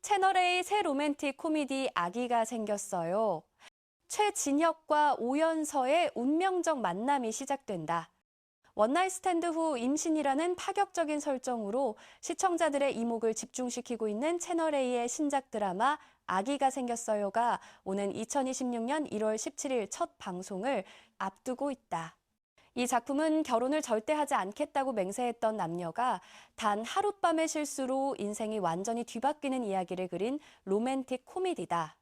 채널A 새 로맨틱 코미디 아기가 생겼어요. 최진혁과 오연서의 운명적 만남이 시작된다. 원나잇 스탠드 후 임신이라는 파격적인 설정으로 시청자들의 이목을 집중시키고 있는 채널A의 신작 드라마 아기가 생겼어요가 오는 2026년 1월 17일 첫 방송을 앞두고 있다. 이 작품은 결혼을 절대 하지 않겠다고 맹세했던 남녀가 단 하룻밤의 실수로 인생이 완전히 뒤바뀌는 이야기를 그린 로맨틱 코미디다.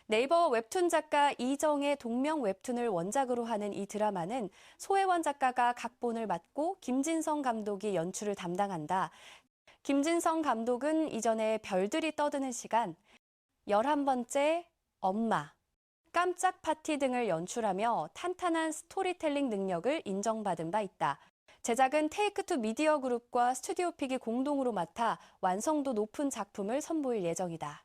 네이버 웹툰 작가 이정의 동명 웹툰을 원작으로 하는 이 드라마는 소혜원 작가가 각본을 맡고 김진성 감독이 연출을 담당한다. 김진성 감독은 이전에 별들이 떠드는 시간, 11번째 엄마, 깜짝 파티 등을 연출하며 탄탄한 스토리텔링 능력을 인정받은 바 있다. 제작은 테이크투 미디어 그룹과 스튜디오 픽이 공동으로 맡아 완성도 높은 작품을 선보일 예정이다.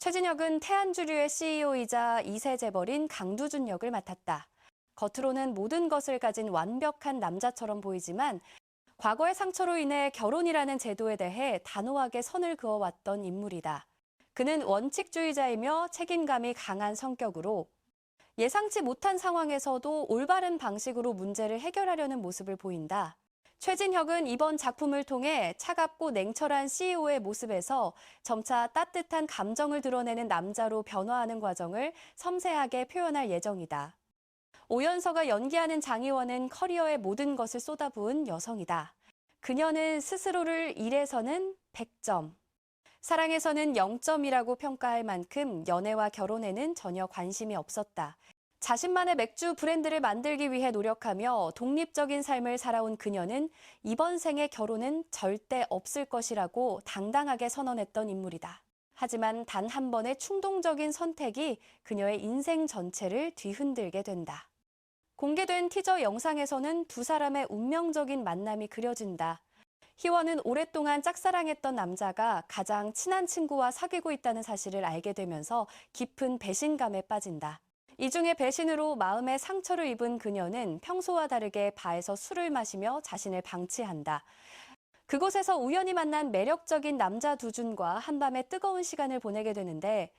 최진혁은 태안주류의 CEO이자 2세 재벌인 강두준 역을 맡았다. 겉으로는 모든 것을 가진 완벽한 남자처럼 보이지만 과거의 상처로 인해 결혼이라는 제도에 대해 단호하게 선을 그어왔던 인물이다. 그는 원칙주의자이며 책임감이 강한 성격으로 예상치 못한 상황에서도 올바른 방식으로 문제를 해결하려는 모습을 보인다. 최진혁은 이번 작품을 통해 차갑고 냉철한 CEO의 모습에서 점차 따뜻한 감정을 드러내는 남자로 변화하는 과정을 섬세하게 표현할 예정이다. 오연서가 연기하는 장희원은 커리어의 모든 것을 쏟아부은 여성이다. 그녀는 스스로를 일에서는 100점, 사랑에서는 0점이라고 평가할 만큼 연애와 결혼에는 전혀 관심이 없었다. 자신만의 맥주 브랜드를 만들기 위해 노력하며 독립적인 삶을 살아온 그녀는 이번 생에 결혼은 절대 없을 것이라고 당당하게 선언했던 인물이다. 하지만 단 한 번의 충동적인 선택이 그녀의 인생 전체를 뒤흔들게 된다. 공개된 티저 영상에서는 두 사람의 운명적인 만남이 그려진다. 희원은 오랫동안 짝사랑했던 남자가 가장 친한 친구와 사귀고 있다는 사실을 알게 되면서 깊은 배신감에 빠진다. 이 중에 배신으로 마음의 상처를 입은 그녀는 평소와 다르게 바에서 술을 마시며 자신을 방치한다. 그곳에서 우연히 만난 매력적인 남자 두준과 한밤의 뜨거운 시간을 보내게 되는데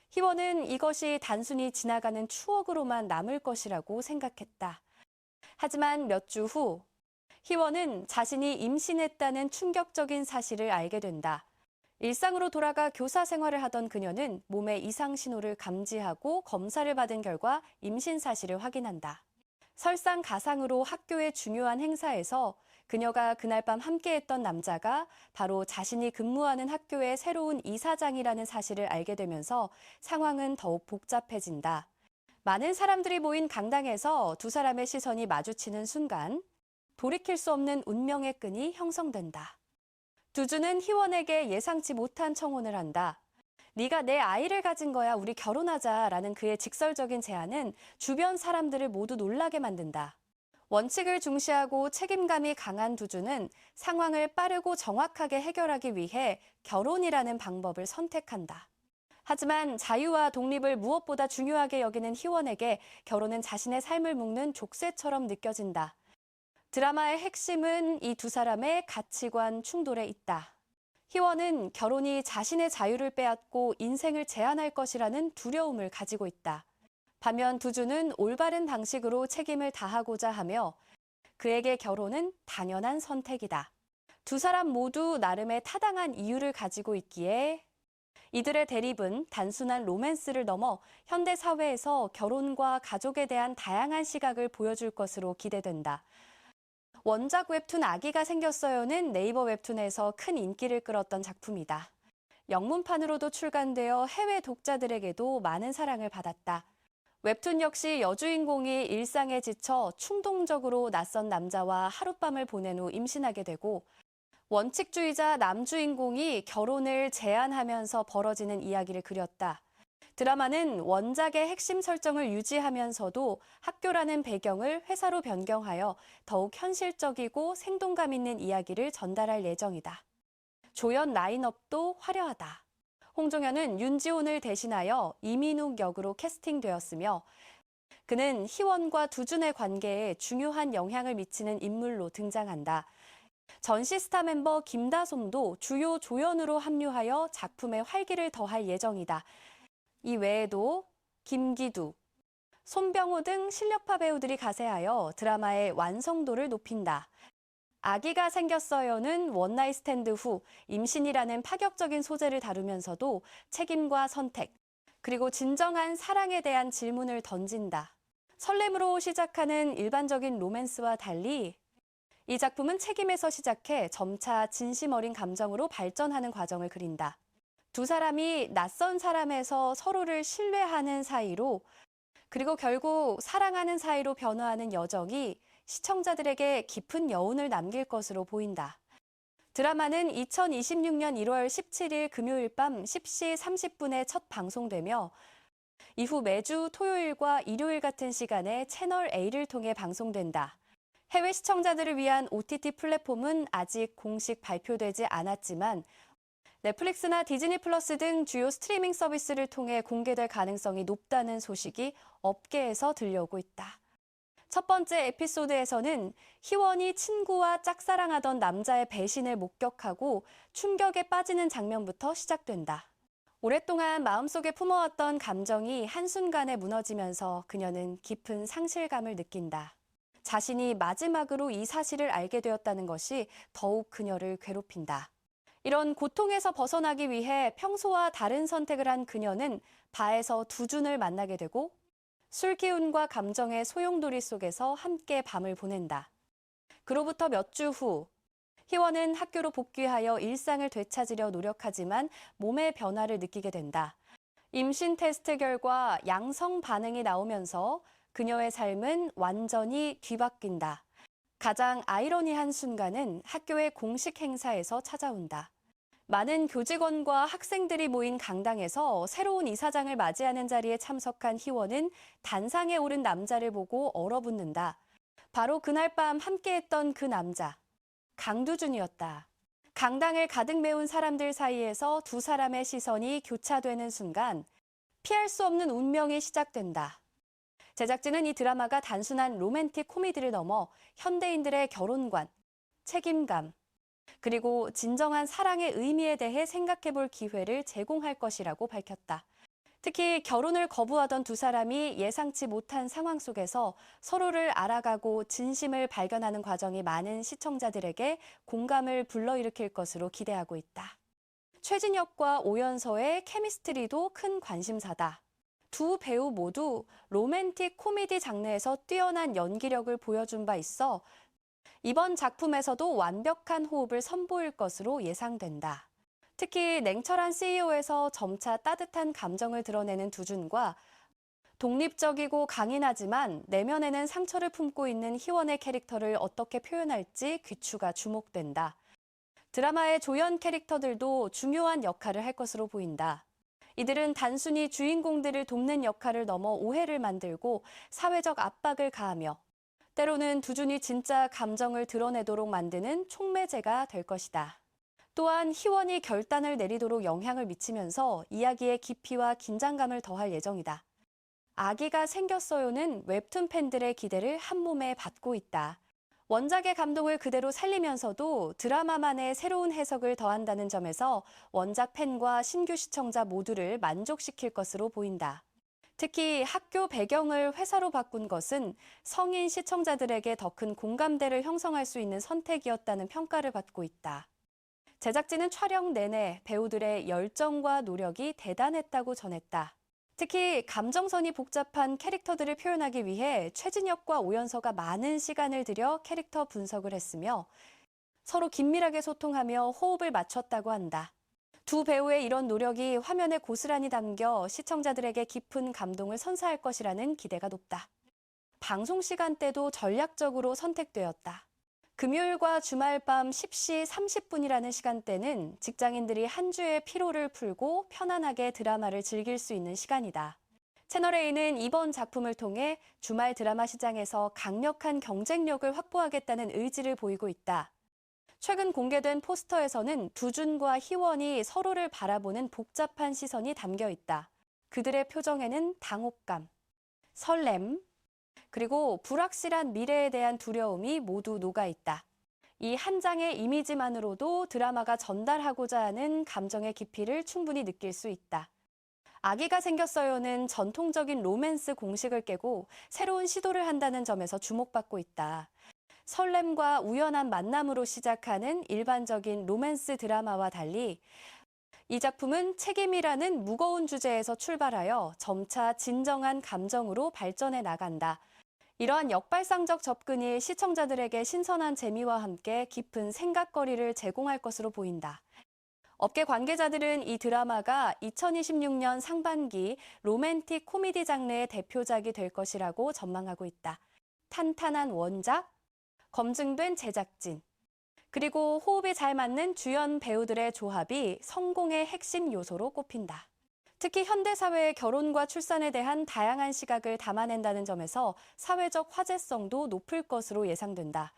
희원은 이것이 단순히 지나가는 추억으로만 남을 것이라고 생각했다. 하지만 몇 주 후 희원은 자신이 임신했다는 충격적인 사실을 알게 된다. 일상으로 돌아가 교사 생활을 하던 그녀는 몸의 이상 신호를 감지하고 검사를 받은 결과 임신 사실을 확인한다. 설상가상으로 학교의 중요한 행사에서 그녀가 그날 밤 함께했던 남자가 바로 자신이 근무하는 학교의 새로운 이사장이라는 사실을 알게 되면서 상황은 더욱 복잡해진다. 많은 사람들이 모인 강당에서 두 사람의 시선이 마주치는 순간 돌이킬 수 없는 운명의 끈이 형성된다. 두준은 희원에게 예상치 못한 청혼을 한다. 네가 내 아이를 가진 거야, 우리 결혼하자라는 그의 직설적인 제안은 주변 사람들을 모두 놀라게 만든다. 원칙을 중시하고 책임감이 강한 두준은 상황을 빠르고 정확하게 해결하기 위해 결혼이라는 방법을 선택한다. 하지만 자유와 독립을 무엇보다 중요하게 여기는 희원에게 결혼은 자신의 삶을 묶는 족쇄처럼 느껴진다. 드라마의 핵심은 이 두 사람의 가치관 충돌에 있다. 희원은 결혼이 자신의 자유를 빼앗고 인생을 제한할 것이라는 두려움을 가지고 있다. 반면 두준은 올바른 방식으로 책임을 다하고자 하며 그에게 결혼은 당연한 선택이다. 두 사람 모두 나름의 타당한 이유를 가지고 있기에 이들의 대립은 단순한 로맨스를 넘어 현대 사회에서 결혼과 가족에 대한 다양한 시각을 보여줄 것으로 기대된다. 원작 웹툰 아기가 생겼어요는 네이버 웹툰에서 큰 인기를 끌었던 작품이다. 영문판으로도 출간되어 해외 독자들에게도 많은 사랑을 받았다. 웹툰 역시 여주인공이 일상에 지쳐 충동적으로 낯선 남자와 하룻밤을 보낸 후 임신하게 되고 원칙주의자 남주인공이 결혼을 제안하면서 벌어지는 이야기를 그렸다. 드라마는 원작의 핵심 설정을 유지하면서도 학교라는 배경을 회사로 변경하여 더욱 현실적이고 생동감 있는 이야기를 전달할 예정이다. 조연 라인업도 화려하다. 홍종현은 윤지혼을 대신하여 이민욱 역으로 캐스팅되었으며 그는 희원과 두준의 관계에 중요한 영향을 미치는 인물로 등장한다. 전시스타 멤버 김다솜도 주요 조연으로 합류하여 작품에 활기를 더할 예정이다. 이 외에도 김기두, 손병호 등 실력파 배우들이 가세하여 드라마의 완성도를 높인다. 아기가 생겼어요는 원나잇 스탠드 후 임신이라는 파격적인 소재를 다루면서도 책임과 선택, 그리고 진정한 사랑에 대한 질문을 던진다. 설렘으로 시작하는 일반적인 로맨스와 달리 이 작품은 책임에서 시작해 점차 진심 어린 감정으로 발전하는 과정을 그린다. 두 사람이 낯선 사람에서 서로를 신뢰하는 사이로 그리고 결국 사랑하는 사이로 변화하는 여정이 시청자들에게 깊은 여운을 남길 것으로 보인다. 드라마는 2026년 1월 17일 금요일 밤 10시 30분에 첫 방송되며 이후 매주 토요일과 일요일 같은 시간에 채널 A를 통해 방송된다. 해외 시청자들을 위한 OTT 플랫폼은 아직 공식 발표되지 않았지만 넷플릭스나 디즈니 플러스 등 주요 스트리밍 서비스를 통해 공개될 가능성이 높다는 소식이 업계에서 들려오고 있다. 첫 번째 에피소드에서는 희원이 친구와 짝사랑하던 남자의 배신을 목격하고 충격에 빠지는 장면부터 시작된다. 오랫동안 마음속에 품어왔던 감정이 한순간에 무너지면서 그녀는 깊은 상실감을 느낀다. 자신이 마지막으로 이 사실을 알게 되었다는 것이 더욱 그녀를 괴롭힌다. 이런 고통에서 벗어나기 위해 평소와 다른 선택을 한 그녀는 바에서 두준을 만나게 되고 술 기운과 감정의 소용돌이 속에서 함께 밤을 보낸다. 그로부터 몇 주 후, 희원은 학교로 복귀하여 일상을 되찾으려 노력하지만 몸의 변화를 느끼게 된다. 임신 테스트 결과 양성 반응이 나오면서 그녀의 삶은 완전히 뒤바뀐다. 가장 아이러니한 순간은 학교의 공식 행사에서 찾아온다. 많은 교직원과 학생들이 모인 강당에서 새로운 이사장을 맞이하는 자리에 참석한 희원은 단상에 오른 남자를 보고 얼어붙는다. 바로 그날 밤 함께했던 그 남자, 강두준이었다. 강당을 가득 메운 사람들 사이에서 두 사람의 시선이 교차되는 순간 피할 수 없는 운명이 시작된다. 제작진은 이 드라마가 단순한 로맨틱 코미디를 넘어 현대인들의 결혼관, 책임감, 그리고 진정한 사랑의 의미에 대해 생각해 볼 기회를 제공할 것이라고 밝혔다. 특히 결혼을 거부하던 두 사람이 예상치 못한 상황 속에서 서로를 알아가고 진심을 발견하는 과정이 많은 시청자들에게 공감을 불러일으킬 것으로 기대하고 있다. 최진혁과 오연서의 케미스트리도 큰 관심사다. 두 배우 모두 로맨틱 코미디 장르에서 뛰어난 연기력을 보여준 바 있어 이번 작품에서도 완벽한 호흡을 선보일 것으로 예상된다. 특히 냉철한 CEO에서 점차 따뜻한 감정을 드러내는 두준과 독립적이고 강인하지만 내면에는 상처를 품고 있는 희원의 캐릭터를 어떻게 표현할지 귀추가 주목된다. 드라마의 조연 캐릭터들도 중요한 역할을 할 것으로 보인다. 이들은 단순히 주인공들을 돕는 역할을 넘어 오해를 만들고 사회적 압박을 가하며 때로는 두준이 진짜 감정을 드러내도록 만드는 촉매제가 될 것이다. 또한 희원이 결단을 내리도록 영향을 미치면서 이야기의 깊이와 긴장감을 더할 예정이다. 아기가 생겼어요는 웹툰 팬들의 기대를 한몸에 받고 있다. 원작의 감동을 그대로 살리면서도 드라마만의 새로운 해석을 더한다는 점에서 원작 팬과 신규 시청자 모두를 만족시킬 것으로 보인다. 특히 학교 배경을 회사로 바꾼 것은 성인 시청자들에게 더 큰 공감대를 형성할 수 있는 선택이었다는 평가를 받고 있다. 제작진은 촬영 내내 배우들의 열정과 노력이 대단했다고 전했다. 특히 감정선이 복잡한 캐릭터들을 표현하기 위해 최진혁과 오연서가 많은 시간을 들여 캐릭터 분석을 했으며 서로 긴밀하게 소통하며 호흡을 맞췄다고 한다. 두 배우의 이런 노력이 화면에 고스란히 담겨 시청자들에게 깊은 감동을 선사할 것이라는 기대가 높다. 방송 시간대도 전략적으로 선택되었다. 금요일과 주말 밤 10시 30분이라는 시간대는 직장인들이 한 주의 피로를 풀고 편안하게 드라마를 즐길 수 있는 시간이다. 채널A는 이번 작품을 통해 주말 드라마 시장에서 강력한 경쟁력을 확보하겠다는 의지를 보이고 있다. 최근 공개된 포스터에서는 두준과 희원이 서로를 바라보는 복잡한 시선이 담겨 있다. 그들의 표정에는 당혹감, 설렘, 그리고 불확실한 미래에 대한 두려움이 모두 녹아 있다. 이 한 장의 이미지만으로도 드라마가 전달하고자 하는 감정의 깊이를 충분히 느낄 수 있다. 아기가 생겼어요는 전통적인 로맨스 공식을 깨고 새로운 시도를 한다는 점에서 주목받고 있다. 설렘과 우연한 만남으로 시작하는 일반적인 로맨스 드라마와 달리 이 작품은 책임이라는 무거운 주제에서 출발하여 점차 진정한 감정으로 발전해 나간다. 이러한 역발상적 접근이 시청자들에게 신선한 재미와 함께 깊은 생각거리를 제공할 것으로 보인다. 업계 관계자들은 이 드라마가 2026년 상반기 로맨틱 코미디 장르의 대표작이 될 것이라고 전망하고 있다. 탄탄한 원작, 검증된 제작진, 그리고 호흡이 잘 맞는 주연 배우들의 조합이 성공의 핵심 요소로 꼽힌다. 특히 현대사회의 결혼과 출산에 대한 다양한 시각을 담아낸다는 점에서 사회적 화제성도 높을 것으로 예상된다.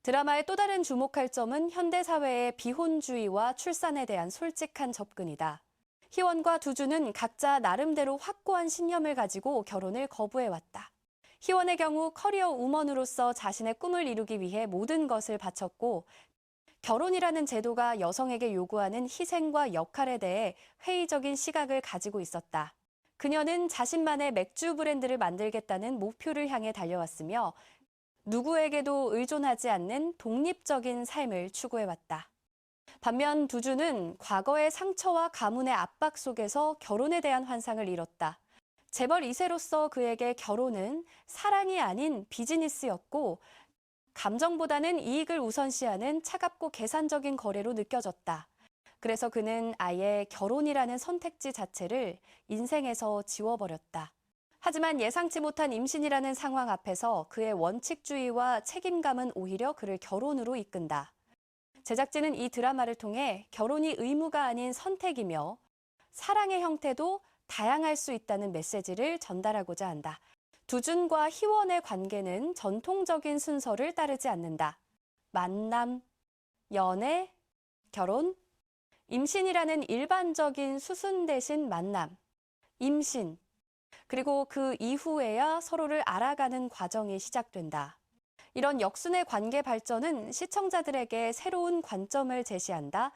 드라마의 또 다른 주목할 점은 현대사회의 비혼주의와 출산에 대한 솔직한 접근이다. 희원과 두주는 각자 나름대로 확고한 신념을 가지고 결혼을 거부해왔다. 희원의 경우 커리어 우먼으로서 자신의 꿈을 이루기 위해 모든 것을 바쳤고, 결혼이라는 제도가 여성에게 요구하는 희생과 역할에 대해 회의적인 시각을 가지고 있었다. 그녀는 자신만의 맥주 브랜드를 만들겠다는 목표를 향해 달려왔으며 누구에게도 의존하지 않는 독립적인 삶을 추구해왔다. 반면 두주는 과거의 상처와 가문의 압박 속에서 결혼에 대한 환상을 잃었다. 재벌 2세로서 그에게 결혼은 사랑이 아닌 비즈니스였고 감정보다는 이익을 우선시하는 차갑고 계산적인 거래로 느껴졌다. 그래서 그는 아예 결혼이라는 선택지 자체를 인생에서 지워버렸다. 하지만 예상치 못한 임신이라는 상황 앞에서 그의 원칙주의와 책임감은 오히려 그를 결혼으로 이끈다. 제작진은 이 드라마를 통해 결혼이 의무가 아닌 선택이며 사랑의 형태도 다양할 수 있다는 메시지를 전달하고자 한다. 두준과 희원의 관계는 전통적인 순서를 따르지 않는다. 만남, 연애, 결혼, 임신이라는 일반적인 수순 대신 만남, 임신, 그리고 그 이후에야 서로를 알아가는 과정이 시작된다. 이런 역순의 관계 발전은 시청자들에게 새로운 관점을 제시한다.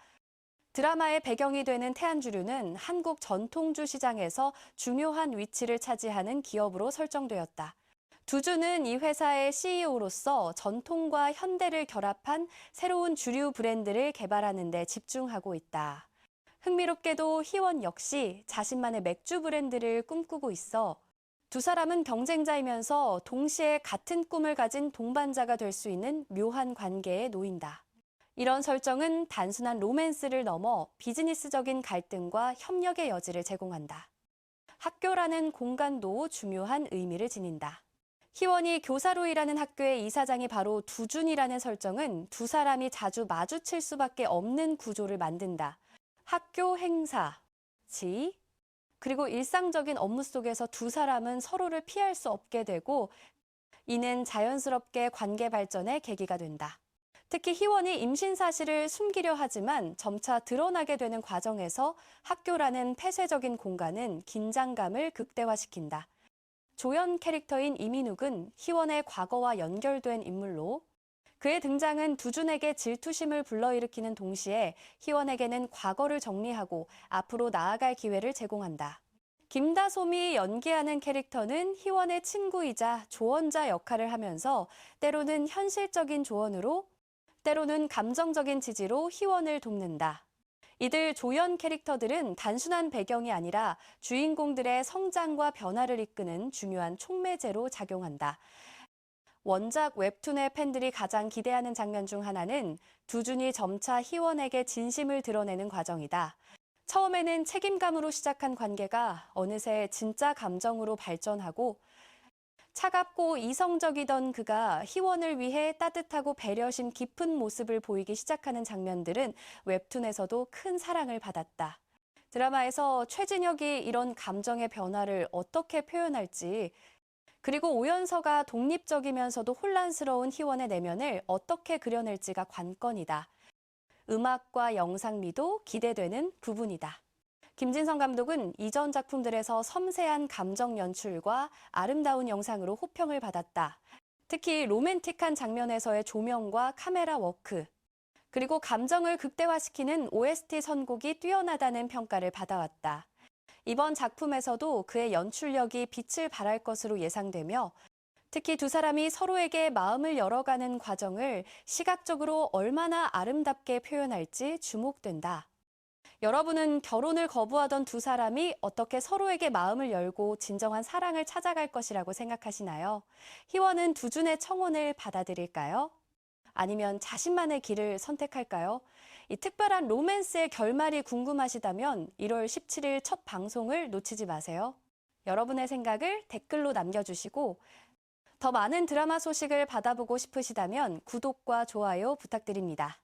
드라마의 배경이 되는 태안주류는 한국 전통주 시장에서 중요한 위치를 차지하는 기업으로 설정되었다. 두주는 이 회사의 CEO로서 전통과 현대를 결합한 새로운 주류 브랜드를 개발하는 데 집중하고 있다. 흥미롭게도 희원 역시 자신만의 맥주 브랜드를 꿈꾸고 있어 두 사람은 경쟁자이면서 동시에 같은 꿈을 가진 동반자가 될 수 있는 묘한 관계에 놓인다. 이런 설정은 단순한 로맨스를 넘어 비즈니스적인 갈등과 협력의 여지를 제공한다. 학교라는 공간도 중요한 의미를 지닌다. 희원이 교사로 일하는 학교의 이사장이 바로 두준이라는 설정은 두 사람이 자주 마주칠 수밖에 없는 구조를 만든다. 학교 행사, 지, 그리고 일상적인 업무 속에서 두 사람은 서로를 피할 수 없게 되고 이는 자연스럽게 관계 발전의 계기가 된다. 특히 희원이 임신 사실을 숨기려 하지만 점차 드러나게 되는 과정에서 학교라는 폐쇄적인 공간은 긴장감을 극대화시킨다. 조연 캐릭터인 이민욱은 희원의 과거와 연결된 인물로 그의 등장은 두준에게 질투심을 불러일으키는 동시에 희원에게는 과거를 정리하고 앞으로 나아갈 기회를 제공한다. 김다솜이 연기하는 캐릭터는 희원의 친구이자 조언자 역할을 하면서 때로는 현실적인 조언으로 때로는 감정적인 지지로 희원을 돕는다. 이들 조연 캐릭터들은 단순한 배경이 아니라 주인공들의 성장과 변화를 이끄는 중요한 촉매제로 작용한다. 원작 웹툰의 팬들이 가장 기대하는 장면 중 하나는 두준이 점차 희원에게 진심을 드러내는 과정이다. 처음에는 책임감으로 시작한 관계가 어느새 진짜 감정으로 발전하고 차갑고 이성적이던 그가 희원을 위해 따뜻하고 배려심 깊은 모습을 보이기 시작하는 장면들은 웹툰에서도 큰 사랑을 받았다. 드라마에서 최진혁이 이런 감정의 변화를 어떻게 표현할지, 그리고 오연서가 독립적이면서도 혼란스러운 희원의 내면을 어떻게 그려낼지가 관건이다. 음악과 영상미도 기대되는 부분이다. 김진성 감독은 이전 작품들에서 섬세한 감정 연출과 아름다운 영상으로 호평을 받았다. 특히 로맨틱한 장면에서의 조명과 카메라 워크, 그리고 감정을 극대화시키는 OST 선곡이 뛰어나다는 평가를 받아왔다. 이번 작품에서도 그의 연출력이 빛을 발할 것으로 예상되며 특히 두 사람이 서로에게 마음을 열어가는 과정을 시각적으로 얼마나 아름답게 표현할지 주목된다. 여러분은 결혼을 거부하던 두 사람이 어떻게 서로에게 마음을 열고 진정한 사랑을 찾아갈 것이라고 생각하시나요? 희원은 두 준의 청혼을 받아들일까요? 아니면 자신만의 길을 선택할까요? 이 특별한 로맨스의 결말이 궁금하시다면 1월 17일 첫 방송을 놓치지 마세요. 여러분의 생각을 댓글로 남겨주시고 더 많은 드라마 소식을 받아보고 싶으시다면 구독과 좋아요 부탁드립니다.